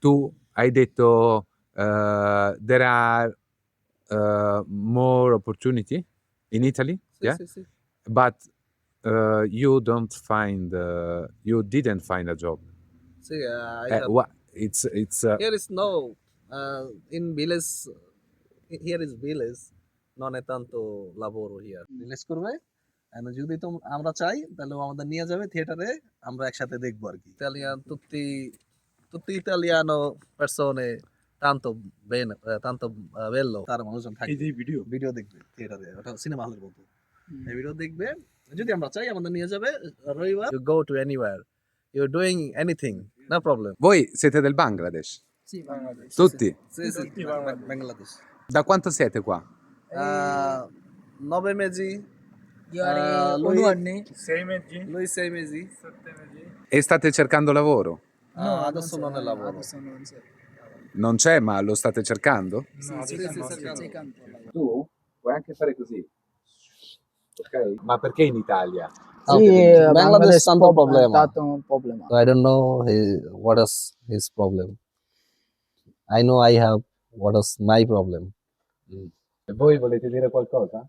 Tu hai detto there are more opportunity in Italy, Sì, yeah, sì, sì. but you didn't find a job. Sì, I have. What it's Here is no in village. Here is village. Non è tanto lavoro here. Release করবে and যদি তো আমরা চাই তাহলে ও আমাদের নিয়ে যাবে থিয়েটারে, আমরা একসাথে দেখবো আর কি। Italian tutti italiano persone tanto bene, tanto bello, তার মানুষজন এই থাকবে, যে ভিডিও ভিডিও দেখবে থিয়েটারে, ওটা সিনেমা হলের মতো। এই ভিডিও দেখবে, যদি আমরা চাই আমাদের নিয়ে যাবে রবিবার, you go to anywhere, you're doing anything, no problem. Voi siete del Bangladesh? Sì, Bangladesh. Tutti? Sì, sì, Tutti Bangladesh. Bangladesh. Da quanto siete qua? 9 mesi, Io avrei lui, 1 anno. 6 mesi, lui 6 mesi. 7 mesi. E state cercando lavoro? No, Adesso non è lavoro. adesso non c'è. Non c'è, ma lo state cercando? No, sì, adesso sì, no. sì, C'è canto al lavoro. Tu puoi anche fare così. Ok? Ma perché in Italia? Sì, Bangladesh tanto problema. tanto un problema. So I don't know what is his problem. I know I have what is my problem. E voi volete dire qualcosa?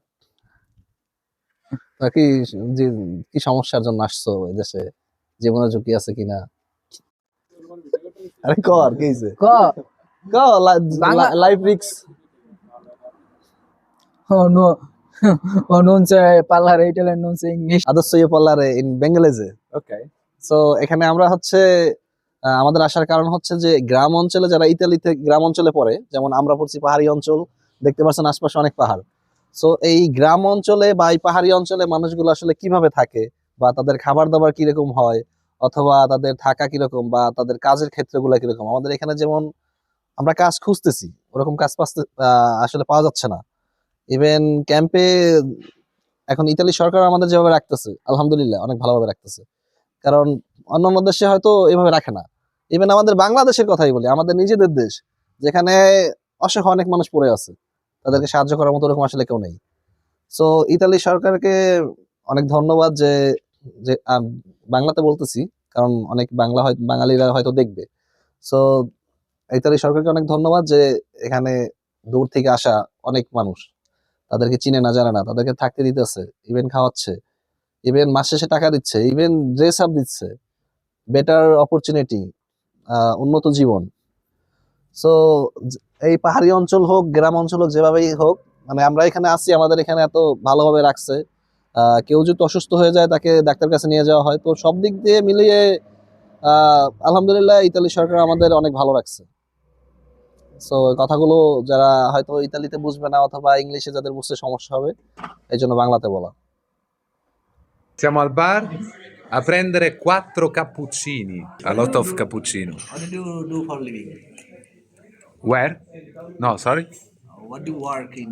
কি কি সমস্যার জন্য আসছো এদেশে, জীবনের ঝুঁকি আছে কিনা? আরে কর কি হইছে? Co- Bangla- life risk. Oh no, oh, non c'è parlare italiano, non c'è English. Adesso io parlare in bengalese. Ok. So এখানে আমরা হচ্ছে আমাদের আসার কারণ হচ্ছে যে গ্রাম অঞ্চলে যারা ইতালিতে গ্রাম অঞ্চলে পড়ে, যেমন আমরা পড়ছি পাহাড়ি অঞ্চল, দেখতে পাচ্ছেন আশপাশে অনেক পাহাড়। সো এই গ্রাম অঞ্চলে বা এই পাহাড়ি অঞ্চলে মানুষগুলো আসলে কিভাবে থাকে, বা তাদের খাবার দাবার কিরকম হয়, অথবা তাদের থাকা কিরকম, বা তাদের কাজের ক্ষেত্রগুলো কিরকম। আমাদের এখানে যেমন আমরা কাজ খুঁজতেছি, ওরকম কাজ আসলে পাওয়া যাচ্ছে না। ইভেন ক্যাম্পে এখন ইতালি সরকার আমাদের যেভাবে রাখতেছে, আলহামদুলিল্লাহ অনেক ভালোভাবে রাখতেছে, কারণ অন্যান্য দেশে হয়তো এভাবে রাখে না। ইভেন আমাদের বাংলাদেশের কথাই বলি, আমাদের নিজেদের দেশ, যেখানে অসহায় অনেক মানুষ পড়ে আছে, তাদেরকে সাহায্য করার মতো ওরকম আসলে কেউ নেই। সো ইতালি সরকারকে অনেক ধন্যবাদ যে যে বাংলাতে বলতেছি, কারণ অনেক বাঙালিরা হয়তো দেখবে। সো ইতালি সরকারকে অনেক ধন্যবাদ যে এখানে দূর থেকে আসা অনেক মানুষ, তাদেরকে চিনে না জানে না, তাদেরকে থাকতে দিতেছে, ইভেন খাওয়াচ্ছে, ইভেন মাস শেষে টাকা দিচ্ছে, ইভেন ড্রেস আপ দিচ্ছে, বেটার অপরচুনিটি, উন্নত জীবন। সো এই পাহাড়ি অঞ্চল হোক, গ্রাম অঞ্চল হোক, যেভাবেই হোক, মানে আমরা এখানে আছি, আমাদের এখানে এত ভালোভাবে রাখছে। কেউ যদি অসুস্থ হয়ে যায় তাকে ডাক্তার কাছে নিয়ে যাওয়া হয়। তো সব দিক দিয়ে মিলিয়ে আলহামদুলিল্লাহ ইতালি সরকার আমাদের অনেক ভালো রাখছে। সো কথাগুলো যারা হয়তো ইতালিতে বুঝবে না, অথবা ইংলিশে যাদের বুঝতে সমস্যা হবে, এই জন্য বাংলাতে বলা। Siamo al bar a prendere 4 cappuccini. A lot of cappuccino. What did you do for living? Where? No, sorry. What do you work in?